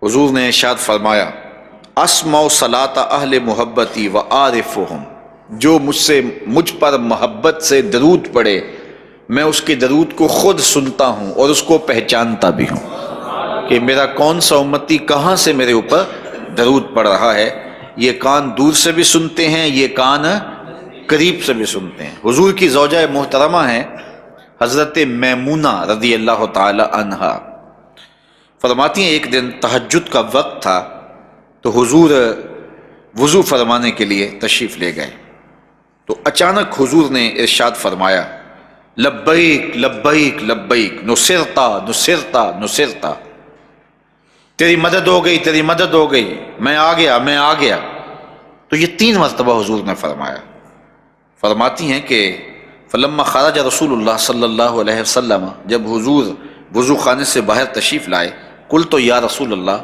حضور نے ارشاد فرمایا اسمع صلاۃ اہل محبتی و عارفہم، جو مجھ پر محبت سے درود پڑھے میں اس کے درود کو خود سنتا ہوں اور اس کو پہچانتا بھی ہوں کہ میرا کون سا امتی کہاں سے میرے اوپر درود پڑھ رہا ہے۔ یہ کان دور سے بھی سنتے ہیں، یہ کان قریب سے بھی سنتے ہیں۔ حضور کی زوجہ محترمہ ہیں حضرت میمونہ رضی اللہ تعالی عنہا، فرماتی ہیں ایک دن تہجد کا وقت تھا تو حضور وضو فرمانے کے لیے تشریف لے گئے، تو اچانک حضور نے ارشاد فرمایا لبیک لبیک لبیک نصرتا نصرتا نصرتا، تیری مدد ہو گئی تیری مدد ہو گئی، میں آ گیا میں آ گیا۔ تو یہ 3 مرتبہ حضور نے فرمایا۔ فرماتی ہیں کہ فلما خرج رسول اللہ صلی اللہ علیہ وسلم، جب حضور وضو خانے سے باہر تشریف لائے، قلت یا رسول اللہ،